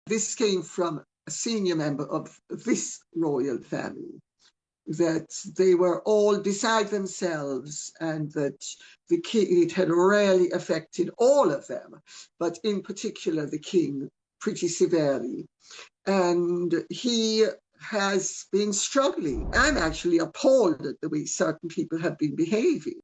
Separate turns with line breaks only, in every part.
This came from a senior member of this royal family, that they were all beside themselves and that it had rarely affected all of them, but in particular the king pretty severely. And he has been struggling. I'm actually appalled at the way certain people have been behaving.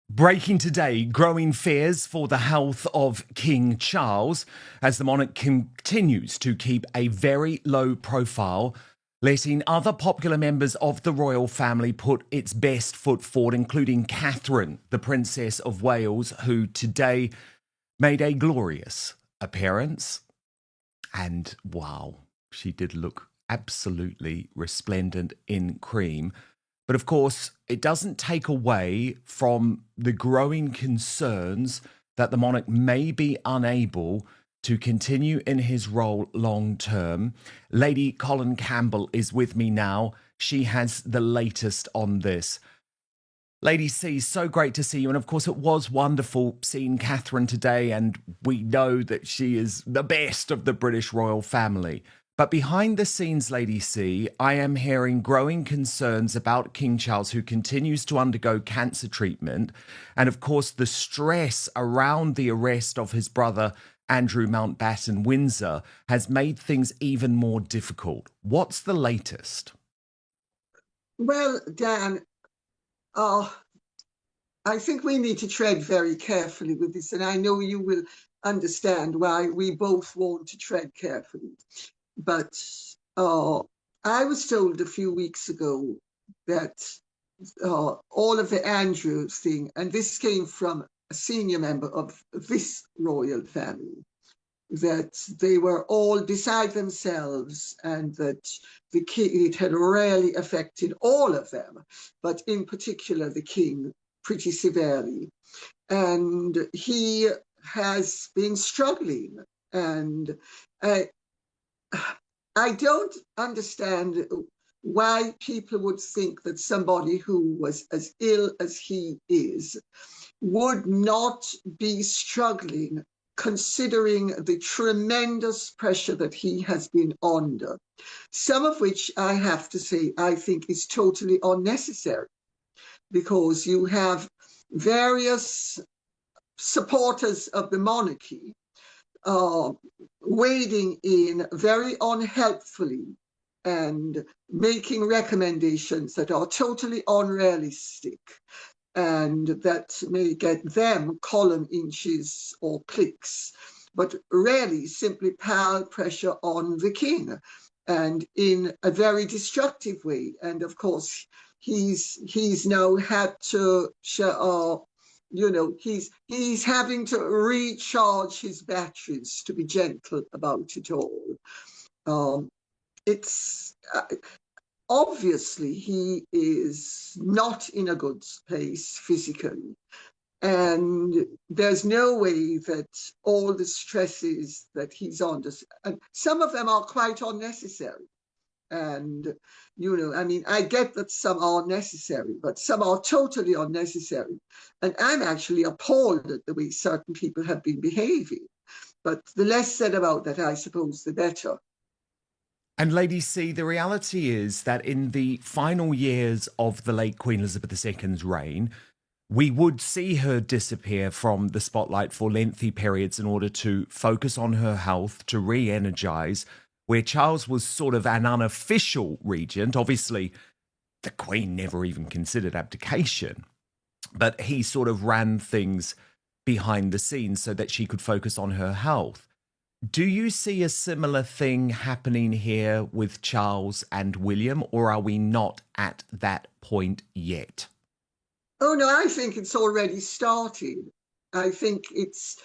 Breaking today, growing fears for the health of King Charles as the monarch continues to keep a very low profile, letting other popular members of the royal family put its best foot forward, including Catherine, the Princess of Wales, who today made a glorious appearance. And wow, she did look absolutely resplendent in cream. But of course, it doesn't take away from the growing concerns that the monarch may be unable to continue in his role long term. Lady Colin Campbell is with me now. She has the latest on this. Lady C, so great to see you. And of course, it was wonderful seeing Catherine today, and we know that she is the best of the British royal family. But behind the scenes, Lady C, I am hearing growing concerns about King Charles, who continues to undergo cancer treatment. And of course, the stress around the arrest of his brother, Andrew Mountbatten Windsor, has made things even more difficult. What's the latest?
Well, Dan, I think we need to tread very carefully with this, and I know you will understand why we both want to tread carefully. But I was told a few weeks ago that all of the Andrew thing, and this came from a senior member of this royal family, that they were all beside themselves and that it had rarely affected all of them, but in particular the king pretty severely. And he has been struggling. And I don't understand why people would think that somebody who was as ill as he is would not be struggling, considering the tremendous pressure that he has been under, some of which I have to say I think is totally unnecessary, because you have various supporters of the monarchy wading in very unhelpfully and making recommendations that are totally unrealistic and that may get them column inches or clicks, but really simply pile pressure on the king, and in a very destructive way. And of course, he's now had to he's having to recharge his batteries, to be gentle about it all. It's obviously he is not in a good place physically, and there's no way that all the stresses that he's under, and some of them are quite unnecessary. And, I get that some are necessary, but some are totally unnecessary. And I'm actually appalled at the way certain people have been behaving. But the less said about that, I suppose, the better.
And Lady C, the reality is that in the final years of the late Queen Elizabeth II's reign, we would see her disappear from the spotlight for lengthy periods in order to focus on her health, to re-energize, where Charles was sort of an unofficial regent. Obviously, the Queen never even considered abdication, but he sort of ran things behind the scenes so that she could focus on her health. Do you see a similar thing happening here with Charles and William, or are we not at that point yet?
Oh no, I think it's already started. I think it's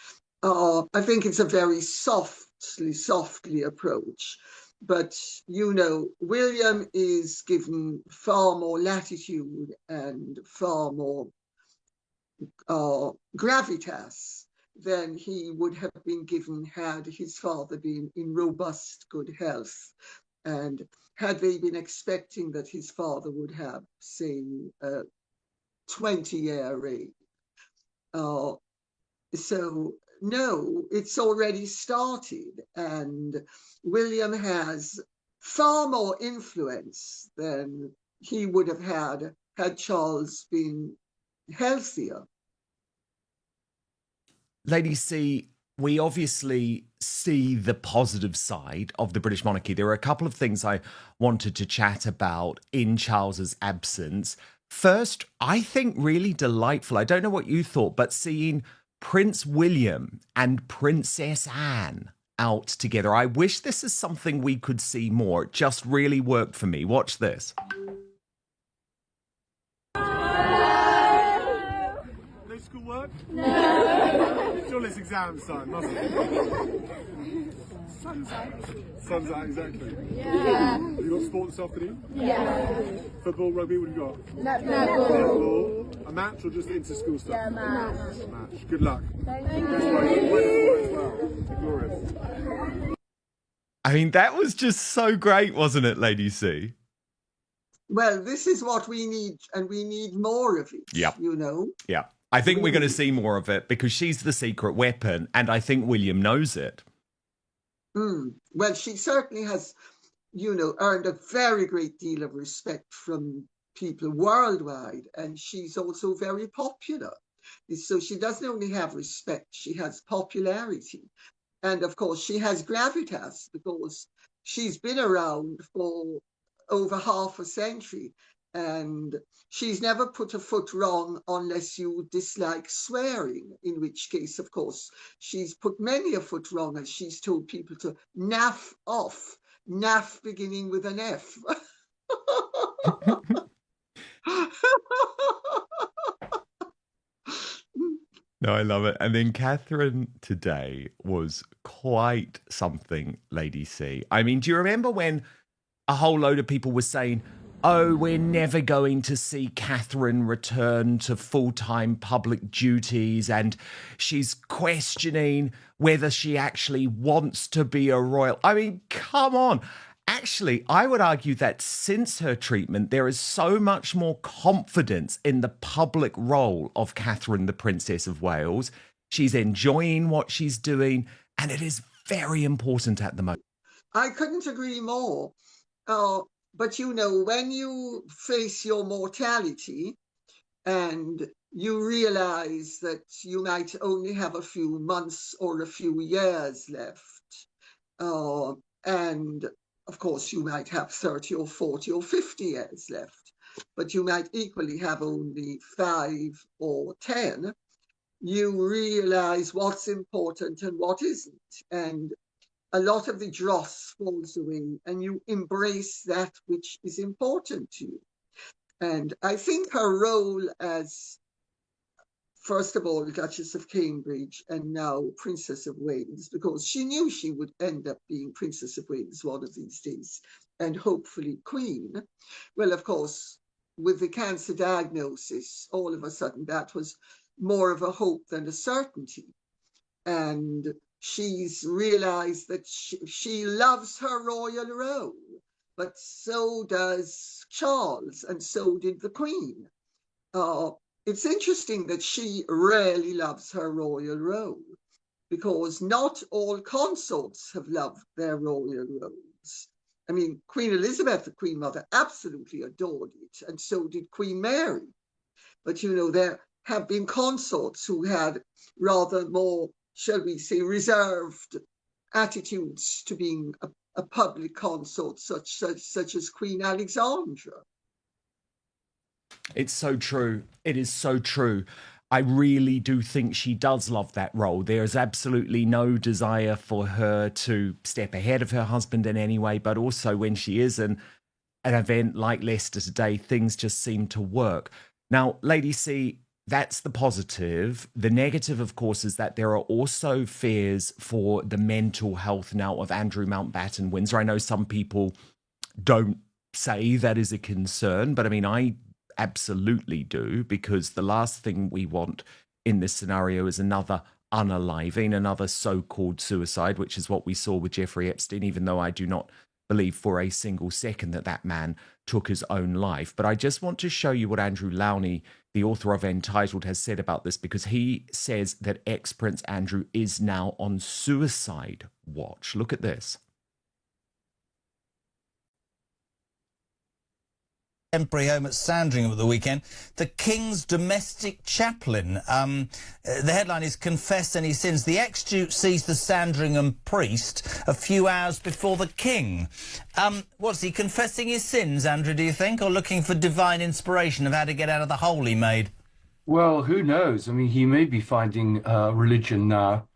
a very softly approach. But William is given far more latitude and far more gravitas than he would have been given had his father been in robust good health, and had they been expecting that his father would have, say, 20-year reign. So no, it's already started, and William has far more influence than he would have had Charles been healthier.
Lady C, we obviously see the positive side of the British monarchy. There are a couple of things I wanted to chat about in Charles's absence. First, I think really delightful. I don't know what you thought, but seeing Prince William and Princess Anne out together. I wish this is something we could see more. It just really worked for me. Watch this.
No schoolwork? No. Sure, it's exam time, mustn't it? Sun's out, exactly. Yeah. Have you got sport this afternoon? Yeah. Football, rugby, what have you got? Netball. A match or just inter-school stuff? Yeah, match. Good luck. Thank you. Well. Glorious.
I mean, that was just so great, wasn't it, Lady C?
Well, this is what we need, and we need more of it, you know?
Yeah. I think we're going to see more of it because she's the secret weapon, and I think William knows it.
Well, she certainly has, you know, earned a very great deal of respect from people worldwide, and she's also very popular. So she doesn't only have respect, she has popularity. And of course, she has gravitas because she's been around for over half a century, and she's never put a foot wrong unless you dislike swearing, in which case, of course, she's put many a foot wrong, as she's told people to naff off, naff beginning with an F.
No, I love it. And then Catherine today was quite something, Lady C. I mean, do you remember when a whole load of people were saying, oh, we're never going to see Catherine return to full-time public duties, and she's questioning whether she actually wants to be a royal. I mean, come on. Actually, I would argue that since her treatment, there is so much more confidence in the public role of Catherine, the Princess of Wales. She's enjoying what she's doing, and it is very important at the moment.
I couldn't agree more. But you know, when you face your mortality and you realize that you might only have a few months or a few years left, and of course you might have 30 or 40 or 50 years left, but you might equally have only 5 or 10, you realize what's important and what isn't. And a lot of the dross falls away, and you embrace that which is important to you. And I think her role as, first of all, Duchess of Cambridge and now Princess of Wales, because she knew she would end up being Princess of Wales one of these days, and hopefully Queen. Well, of course, with the cancer diagnosis, all of a sudden that was more of a hope than a certainty. And she's realized that she loves her royal role, but so does Charles, and so did the Queen. It's interesting that she really loves her royal role, because not all consorts have loved their royal roles. I mean, Queen Elizabeth, the Queen Mother, absolutely adored it, and so did Queen Mary. But, you know, there have been consorts who had rather more, shall we say, reserved attitudes to being a public consort, such as Queen Alexandra.
It's so true. It is so true. I really do think she does love that role. There is absolutely no desire for her to step ahead of her husband in any way, but also when she is in an event like Leicester today, things just seem to work. Now, Lady C, that's the positive. The negative, of course, is that there are also fears for the mental health now of Andrew Mountbatten Windsor. I know some people don't say that is a concern, but I mean, I absolutely do, because the last thing we want in this scenario is another unaliving, another so-called suicide, which is what we saw with Jeffrey Epstein, even though I do not believe for a single second that that man took his own life. But I just want to show you what Andrew Lowney, the author of Entitled, has said about this, because he says that ex-Prince Andrew is now on suicide watch. Look at this.
Temporary home at Sandringham at the weekend. The King's domestic chaplain. The headline is "Confess Any Sins." The ex-Duke sees the Sandringham priest a few hours before the King. What's he confessing his sins, Andrew, do you think, or looking for divine inspiration of how to get out of the hole he made?
Well, who knows? I mean, he may be finding religion now.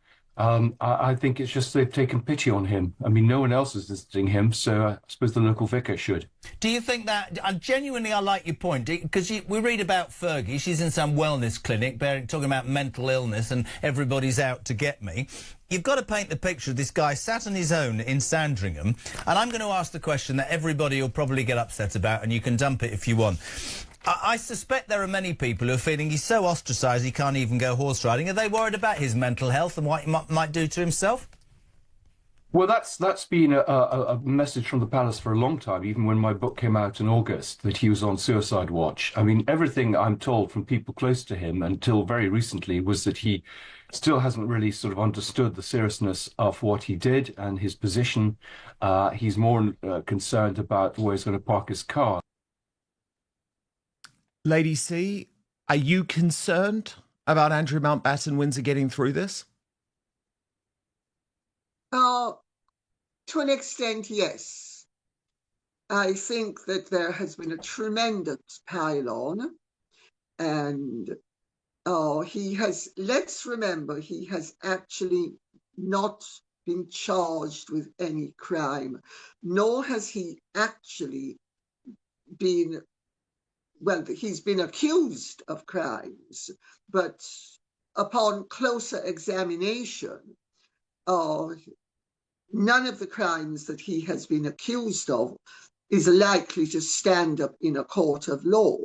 I think it's just they've taken pity on him. I mean, no one else is visiting him, so I suppose the local vicar should.
Do you think that, genuinely, I like your point, because we read about Fergie, she's in some wellness clinic, talking about mental illness and everybody's out to get me. You've got to paint the picture of this guy sat on his own in Sandringham, and I'm going to ask the question that everybody will probably get upset about, and you can dump it if you want. I suspect there are many people who are feeling he's so ostracised he can't even go horse riding. Are they worried about his mental health and what he might do to himself?
Well, that's been a message from the palace for a long time, even when my book came out in August, that he was on suicide watch. I mean, everything I'm told from people close to him until very recently was that he still hasn't really sort of understood the seriousness of what he did and his position. He's more concerned about where he's going to park his car.
Lady C, are you concerned about Andrew Mountbatten Windsor getting through this?
To an extent, yes. I think that there has been a tremendous pile-on, and let's remember, he has actually not been charged with any crime, nor has he actually been, well, he's been accused of crimes, but upon closer examination, none of the crimes that he has been accused of is likely to stand up in a court of law.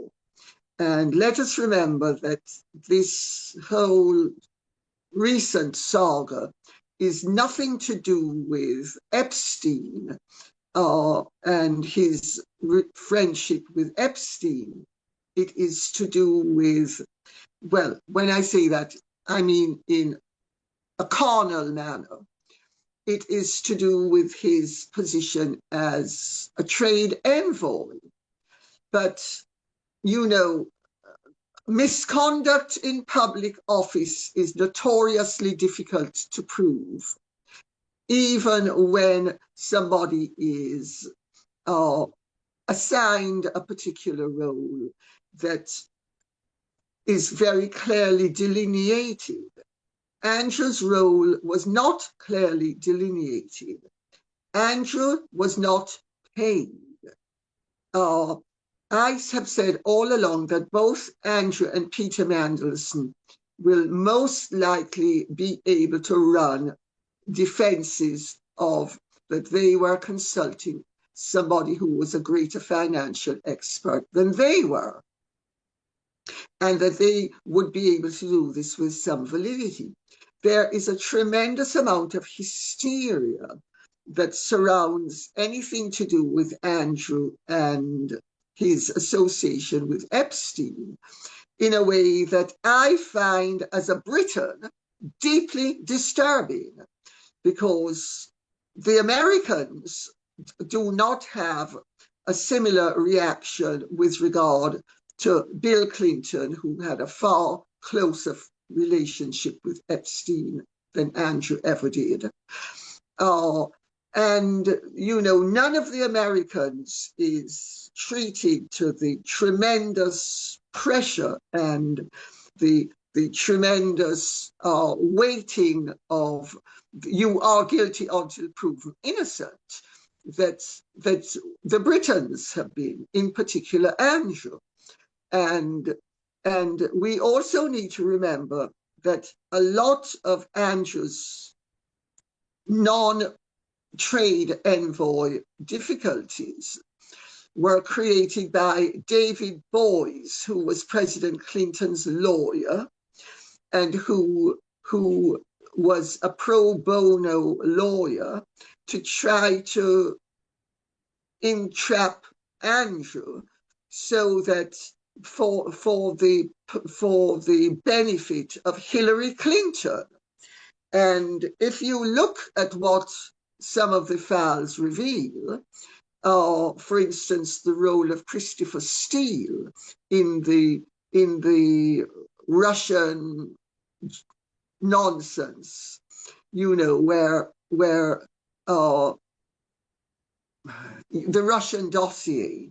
And let us remember that this whole recent saga is nothing to do with Epstein and his friendship with Epstein. It is to do with, well, when I say that, I mean in a carnal manner. It is to do with his position as a trade envoy. But, you know, misconduct in public office is notoriously difficult to prove, even when somebody is assigned a particular role that is very clearly delineated. Andrew's role was not clearly delineated. Andrew was not paid. I have said all along that both Andrew and Peter Mandelson will most likely be able to run defenses of that they were consulting somebody who was a greater financial expert than they were, and that they would be able to do this with some validity. There is a tremendous amount of hysteria that surrounds anything to do with Andrew and his association with Epstein in a way that I find, as a Briton, deeply disturbing, because the Americans do not have a similar reaction with regard to Bill Clinton, who had a far closer relationship with Epstein than Andrew ever did. And, you know, none of the Americans is treated to the tremendous pressure and the tremendous weighting of you are guilty until proven innocent that the Britons have been, in particular Andrew. And we also need to remember that a lot of Andrew's non-trade envoy difficulties were created by David Boies, who was President Clinton's lawyer and who was a pro bono lawyer to try to entrap Andrew so that for the benefit of Hillary Clinton. And if you look at what some of the files reveal, for instance, the role of Christopher Steele in the Russian nonsense, where the Russian dossier.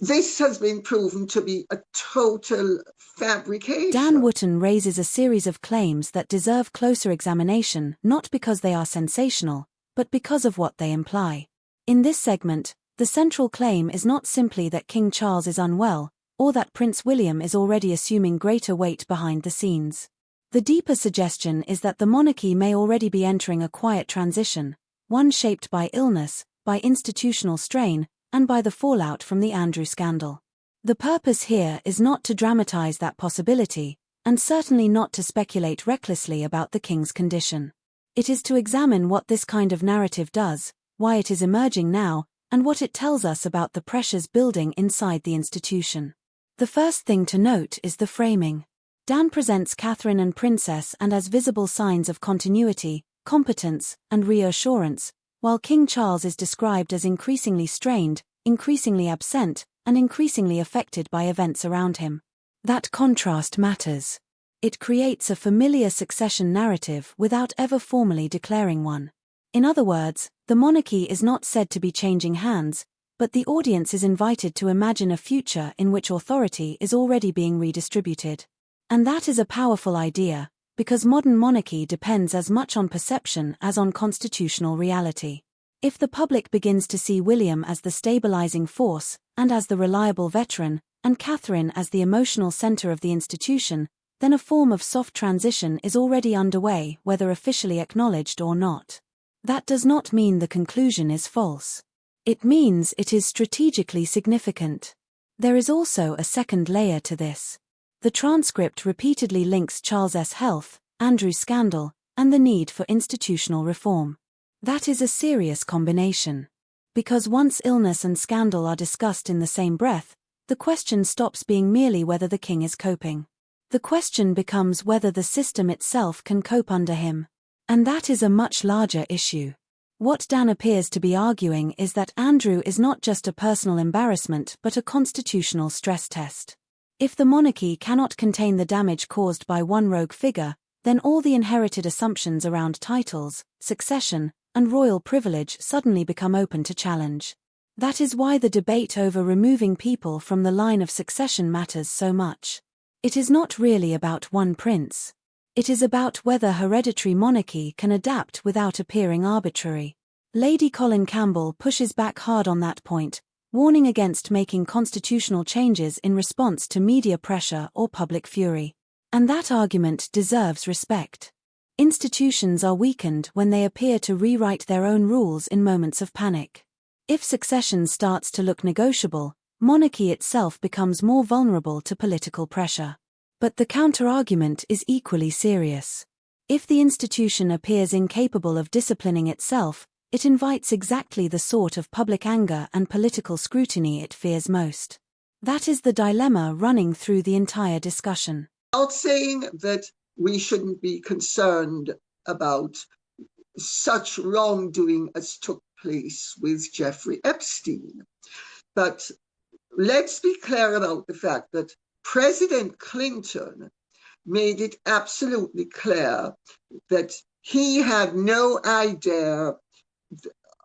This has been proven to be a total fabrication.
Dan Wootton raises a series of claims that deserve closer examination, not because they are sensational, but because of what they imply. In this segment, the central claim is not simply that King Charles is unwell, or that Prince William is already assuming greater weight behind the scenes. The deeper suggestion is that the monarchy may already be entering a quiet transition, one shaped by illness, by institutional strain, and by the fallout from the Andrew scandal. The purpose here is not to dramatize that possibility, and certainly not to speculate recklessly about the king's condition. It is to examine what this kind of narrative does, why it is emerging now, and what it tells us about the pressures building inside the institution. The first thing to note is the framing. Dan presents Catherine and Princess and as visible signs of continuity, competence, and reassurance, while King Charles is described as increasingly strained, increasingly absent, and increasingly affected by events around him. That contrast matters. It creates a familiar succession narrative without ever formally declaring one. In other words, the monarchy is not said to be changing hands, but the audience is invited to imagine a future in which authority is already being redistributed. And that is a powerful idea, because modern monarchy depends as much on perception as on constitutional reality. If the public begins to see William as the stabilizing force, and as the reliable veteran, and Catherine as the emotional center of the institution, then a form of soft transition is already underway, whether officially acknowledged or not. That does not mean the conclusion is false. It means it is strategically significant. There is also a second layer to this. The transcript repeatedly links Charles's health, Andrew's scandal, and the need for institutional reform. That is a serious combination. Because once illness and scandal are discussed in the same breath, the question stops being merely whether the king is coping. The question becomes whether the system itself can cope under him. And that is a much larger issue. What Dan appears to be arguing is that Andrew is not just a personal embarrassment but a constitutional stress test. If the monarchy cannot contain the damage caused by one rogue figure, then all the inherited assumptions around titles, succession, and royal privilege suddenly become open to challenge. That is why the debate over removing people from the line of succession matters so much. It is not really about one prince. It is about whether hereditary monarchy can adapt without appearing arbitrary. Lady Colin Campbell pushes back hard on that point, warning against making constitutional changes in response to media pressure or public fury. And that argument deserves respect. Institutions are weakened when they appear to rewrite their own rules in moments of panic. If succession starts to look negotiable, monarchy itself becomes more vulnerable to political pressure. But the counter-argument is equally serious. If the institution appears incapable of disciplining itself, it invites exactly the sort of public anger and political scrutiny it fears most. That is the dilemma running through the entire discussion.
Not saying that we shouldn't be concerned about such wrongdoing as took place with Jeffrey Epstein. But let's be clear about the fact that President Clinton made it absolutely clear that he had no idea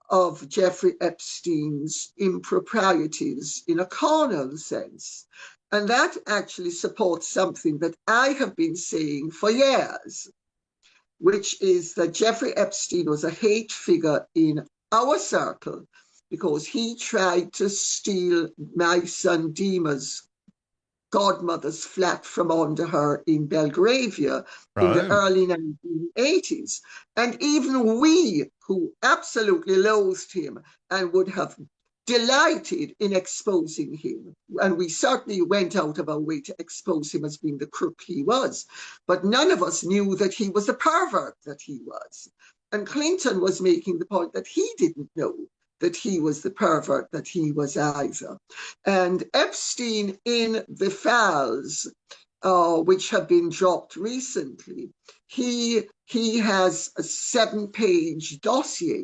of Jeffrey Epstein's improprieties in a carnal sense. And that actually supports something that I have been saying for years, which is that Jeffrey Epstein was a hate figure in our circle because he tried to steal my son Dima's godmother's flat from under her in Belgravia in the early 1980s. And even we, who absolutely loathed him and would have delighted in exposing him, and we certainly went out of our way to expose him as being the crook he was, but none of us knew that he was the pervert that he was. And Clinton was making the point that he didn't know that he was the pervert that he was either. And Epstein, in the files, which have been dropped recently, he has a 7-page dossier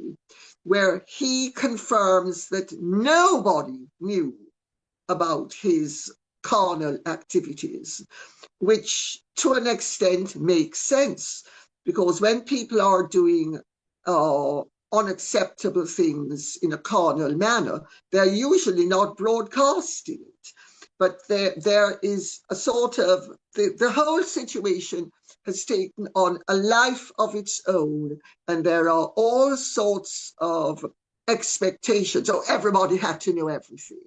where he confirms that nobody knew about his carnal activities, which to an extent makes sense, because when people are doing unacceptable things in a carnal manner, they're usually not broadcasting it. But there is a sort of, the whole situation has taken on a life of its own, and there are all sorts of expectations. So everybody had to know everything.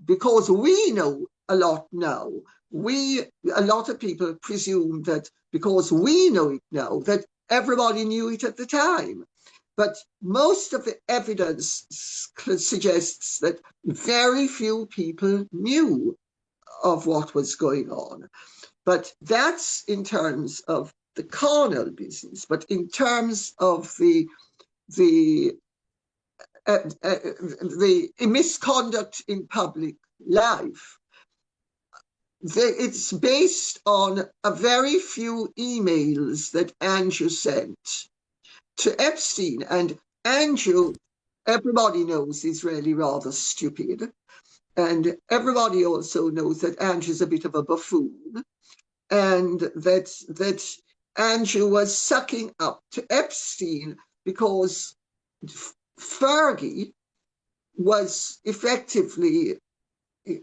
Because we know a lot now, a lot of people presume that because we know it now, that everybody knew it at the time. But most of the evidence suggests that very few people knew of what was going on. But that's in terms of the carnal business. But in terms of the misconduct in public life, it's based on a very few emails that Andrew sent to Epstein. And Andrew, everybody knows, is really rather stupid. And everybody also knows that Andrew's a bit of a buffoon, and that Andrew was sucking up to Epstein because Fergie was effectively,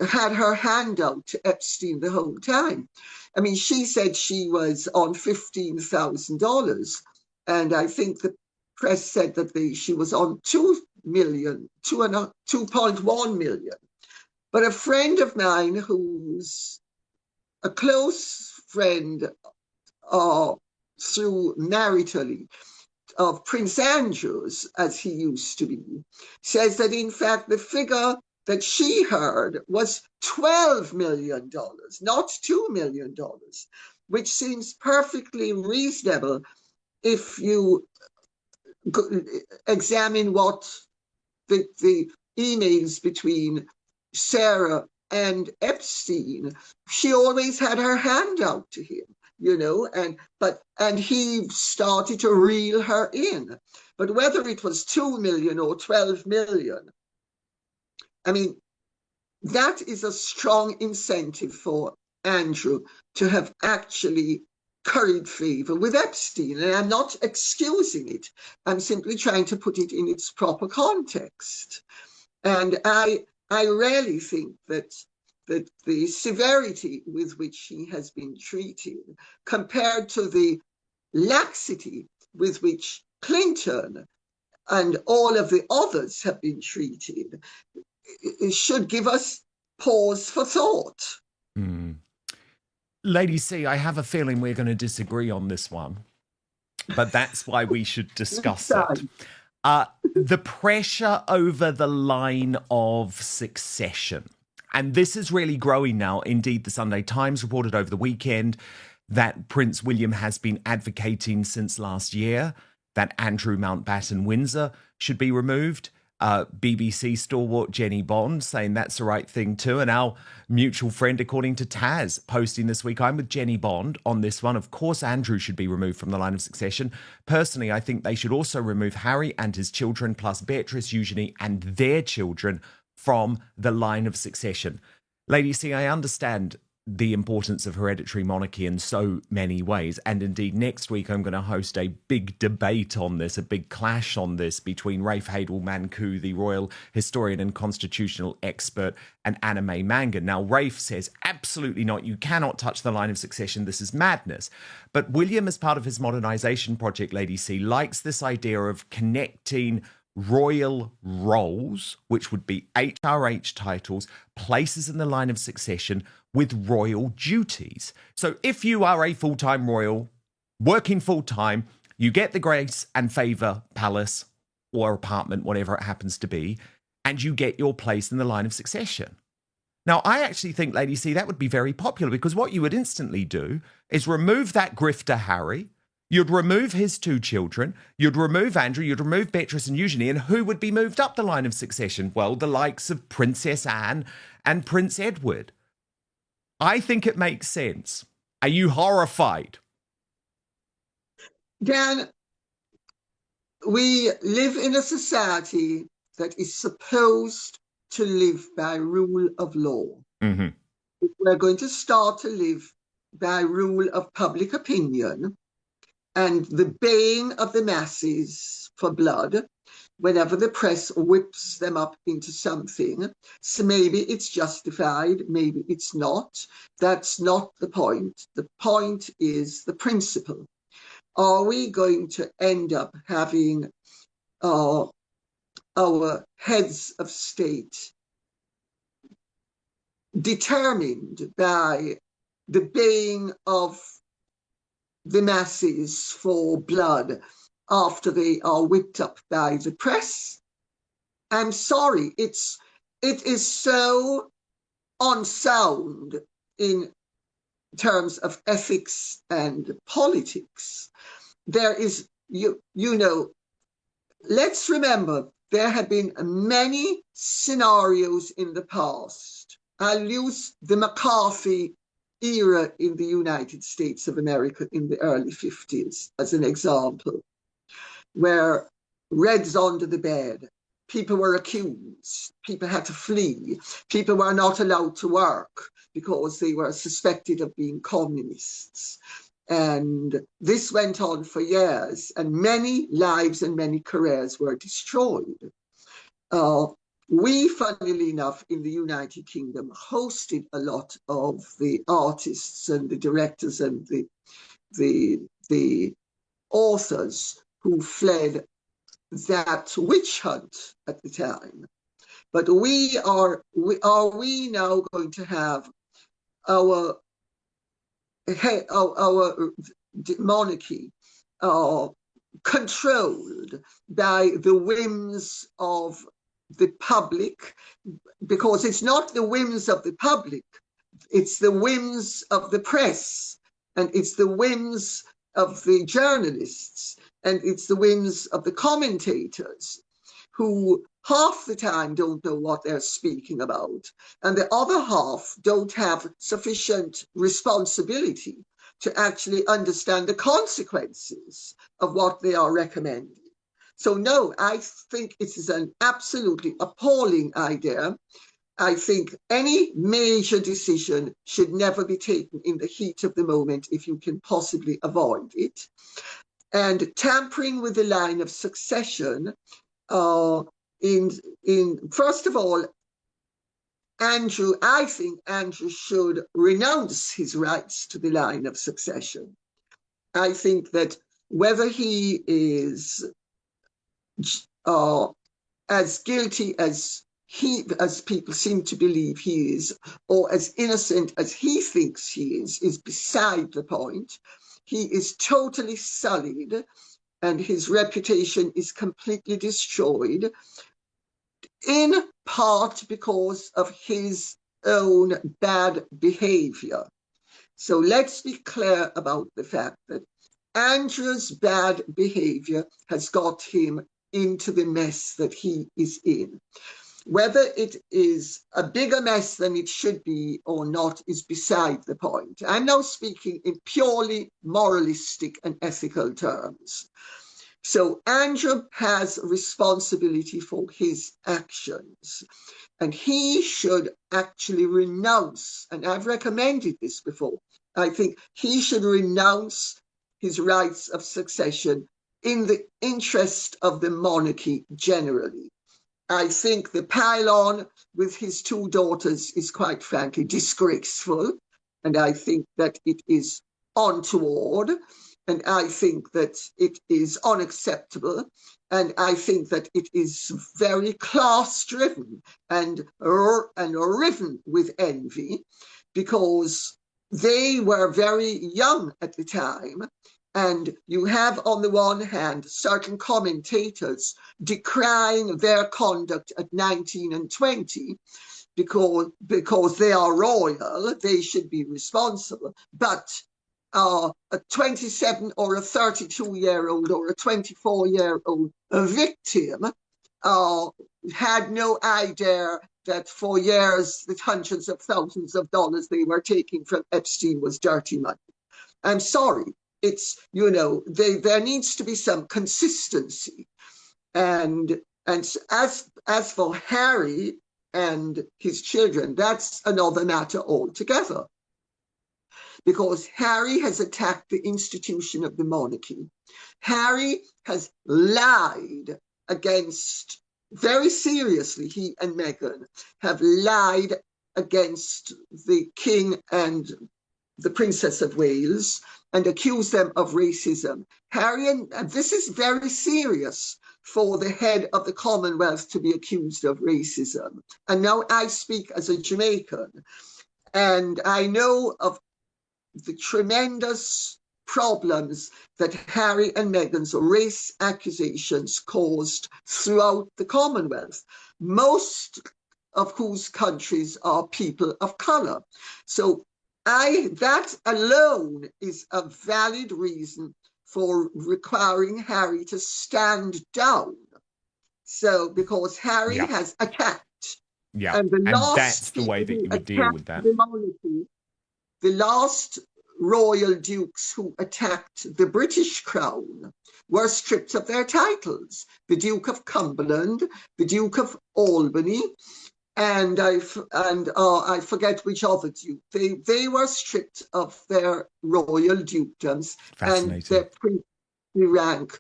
had her hand out to Epstein the whole time. I mean, she said she was on $15,000, and I think the press said that she was on 2.1 million. But a friend of mine, who's a close friend through maritally of Prince Andrew's, as he used to be, says that in fact the figure that she heard was $12 million, not $2 million, which seems perfectly reasonable if you examine what the emails between Sarah and Epstein. She always had her hand out to him, and he started to reel her in. But whether it was 2 million or 12 million, I mean, that is a strong incentive for Andrew to have actually curried favor with Epstein. And I'm not excusing it. I'm simply trying to put it in its proper context. And I really think that the severity with which he has been treated, compared to the laxity with which Clinton and all of the others have been treated, it should give us pause for thought.
Lady C, I have a feeling we're going to disagree on this one, but that's why we should discuss it. The pressure over the line of succession. And this is really growing now. Indeed, the Sunday Times reported over the weekend that Prince William has been advocating since last year that Andrew Mountbatten Windsor should be removed. BBC stalwart Jenny Bond saying that's the right thing too. And our mutual friend, according to Taz, posting this week, I'm with Jenny Bond on this one. Of course, Andrew should be removed from the line of succession. Personally, I think they should also remove Harry and his children, plus Beatrice, Eugenie and their children from the line of succession. Lady C, I understand the importance of hereditary monarchy in so many ways. And indeed, next week, I'm going to host a big debate on this, a big clash on this between Rafe Hadel-Mancu, the royal historian and constitutional expert, and Anna May Mangan. Now, Rafe says, absolutely not. You cannot touch the line of succession. This is madness. But William, as part of his modernization project, Lady C, likes this idea of connecting royal roles, which would be HRH titles, places in the line of succession, with royal duties. So if you are a full-time royal, working full-time, you get the grace and favour palace or apartment, whatever it happens to be, and you get your place in the line of succession. Now, I actually think, Lady C, that would be very popular, because what you would instantly do is remove that grifter Harry, You'd remove his 2 children, you'd remove Andrew, you'd remove Beatrice and Eugenie, and who would be moved up the line of succession? Well, the likes of Princess Anne and Prince Edward. I think it makes sense. Are you horrified?
Dan, we live in a society that is supposed to live by rule of law.
Mm-hmm.
If we're going to start to live by rule of public opinion and the baying of the masses for blood, whenever the press whips them up into something, so maybe it's justified, maybe it's not. That's not the point. The point is the principle. Are we going to end up having our heads of state determined by the baying of the masses for blood after they are whipped up by the press? I'm sorry, it is so unsound in terms of ethics and politics. There is, you know, let's remember there have been many scenarios in the past. I'll use the McCarthy era in the United States of America in the early 50s as an example, where Reds under the bed, people were accused, people had to flee, people were not allowed to work because they were suspected of being communists. And this went on for years, and many lives and many careers were destroyed. We, funnily enough, in the United Kingdom, hosted a lot of the artists and the directors and the authors who fled that witch hunt at the time. But are we now going to have our monarchy controlled by the whims of the public? Because it's not the whims of the public, it's the whims of the press, and it's the whims of the journalists, and it's the whims of the commentators, who half the time don't know what they're speaking about, and the other half don't have sufficient responsibility to actually understand the consequences of what they are recommending. So no, I think it is an absolutely appalling idea. I think any major decision should never be taken in the heat of the moment if you can possibly avoid it. And tampering with the line of succession, first of all, I think Andrew should renounce his rights to the line of succession. I think that whether he is as guilty as people seem to believe he is, or as innocent as he thinks he is beside the point. He is totally sullied, and his reputation is completely destroyed, in part because of his own bad behavior. So let's be clear about the fact that Andrew's bad behavior has got him into the mess that he is in. Whether it is a bigger mess than it should be or not is beside the point. I'm now speaking in purely moralistic and ethical terms. So Andrew has responsibility for his actions, and he should actually renounce, and I've recommended this before, I think he should renounce his rights of succession in the interest of the monarchy generally. I think the pile-on with his 2 daughters is quite frankly disgraceful, and I think that it is untoward, and I think that it is unacceptable, and I think that it is very class-driven and riven with envy, because they were very young at the time. And you have, on the one hand, certain commentators decrying their conduct at 19 and 20 because they are royal, they should be responsible. But a 27 or a 32-year-old or a 24-year-old victim had no idea that for years the hundreds of thousands of dollars they were taking from Epstein was dirty money. I'm sorry. It's, there needs to be some consistency. And as for Harry and his children, that's another matter altogether. Because Harry has attacked the institution of the monarchy. Harry has lied against, very seriously, he and Meghan have lied against the King and the Princess of Wales and accused them of racism. Harry, and this is very serious for the head of the Commonwealth to be accused of racism. And now I speak as a Jamaican, and I know of the tremendous problems that Harry and Meghan's race accusations caused throughout the Commonwealth, most of whose countries are people of color. So that alone is a valid reason for requiring Harry to stand down. So, because Harry has attacked.
Yeah, and that's the way that you would deal with that.
The last royal dukes who attacked the British crown were stripped of their titles. The Duke of Cumberland, the Duke of Albany, and I forget which other duke. They were stripped of their royal dukedoms and their princely rank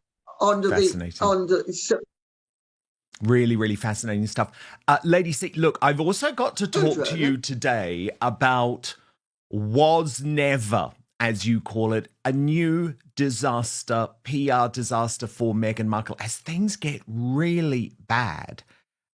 Really, really fascinating stuff. Lady C, look, I've also got to talk to you today about was never, as you call it, a new disaster, PR disaster for Meghan Markle as things get really bad.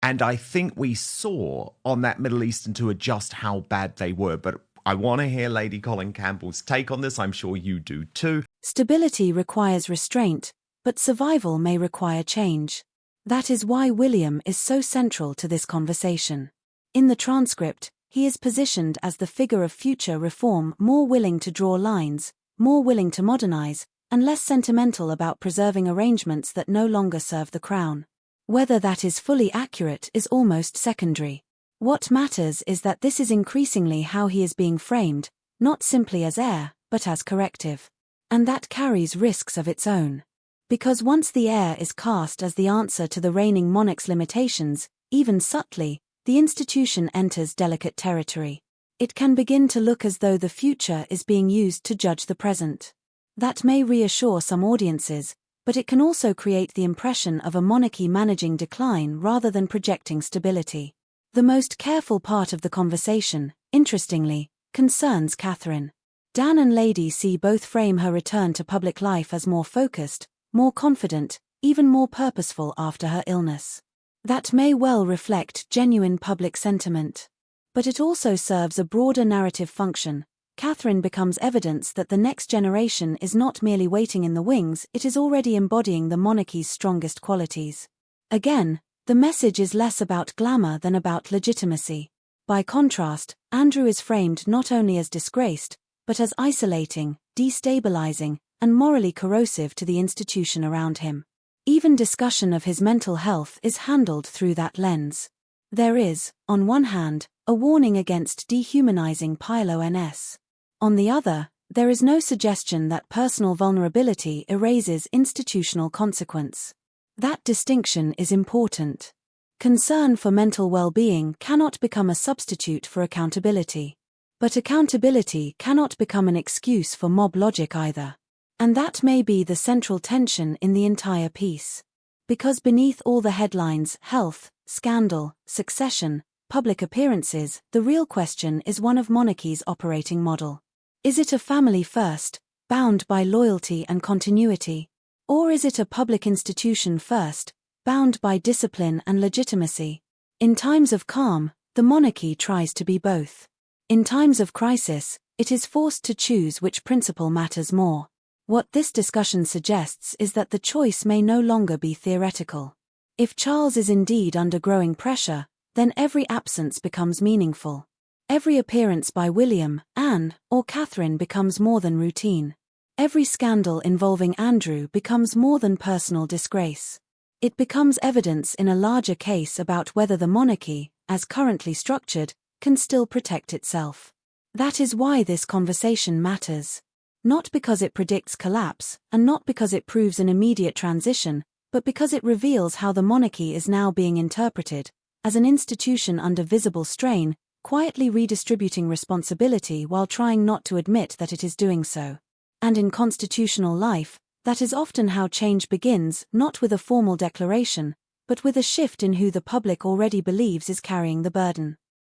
And I think we saw on that Middle Eastern tour just how bad they were. But I want to hear Lady Colin Campbell's take on this. I'm sure you do too.
Stability requires restraint, but survival may require change. That is why William is so central to this conversation. In the transcript, he is positioned as the figure of future reform, more willing to draw lines, more willing to modernize, and less sentimental about preserving arrangements that no longer serve the crown. Whether that is fully accurate is almost secondary. What matters is that this is increasingly how he is being framed, not simply as heir, but as corrective. And that carries risks of its own. Because once the heir is cast as the answer to the reigning monarch's limitations, even subtly, the institution enters delicate territory. It can begin to look as though the future is being used to judge the present. That may reassure some audiences, but it can also create the impression of a monarchy managing decline rather than projecting stability. The most careful part of the conversation, interestingly, concerns Catherine. Dan and Lady C both frame her return to public life as more focused, more confident, even more purposeful after her illness. That may well reflect genuine public sentiment. But it also serves a broader narrative function. Catherine becomes evidence that the next generation is not merely waiting in the wings, it is already embodying the monarchy's strongest qualities. Again, the message is less about glamour than about legitimacy. By contrast, Andrew is framed not only as disgraced, but as isolating, destabilizing, and morally corrosive to the institution around him. Even discussion of his mental health is handled through that lens. There is, on one hand, a warning against dehumanizing PILO-NS. On the other, there is no suggestion that personal vulnerability erases institutional consequence. That distinction is important. Concern for mental well-being cannot become a substitute for accountability. But accountability cannot become an excuse for mob logic either. And that may be the central tension in the entire piece. Because beneath all the headlines, health, scandal, succession, public appearances, the real question is one of monarchy's operating model. Is it a family first, bound by loyalty and continuity? Or is it a public institution first, bound by discipline and legitimacy? In times of calm, the monarchy tries to be both. In times of crisis, it is forced to choose which principle matters more. What this discussion suggests is that the choice may no longer be theoretical. If Charles is indeed under growing pressure, then every absence becomes meaningful. Every appearance by William, Anne, or Catherine becomes more than routine. Every scandal involving Andrew becomes more than personal disgrace. It becomes evidence in a larger case about whether the monarchy, as currently structured, can still protect itself. That is why this conversation matters. Not because it predicts collapse, and not because it proves an immediate transition, but because it reveals how the monarchy is now being interpreted, as an institution under visible strain, quietly redistributing responsibility while trying not to admit that it is doing so. And in constitutional life, that is often how change begins, not with a formal declaration, but with a shift in who the public already believes is carrying the burden.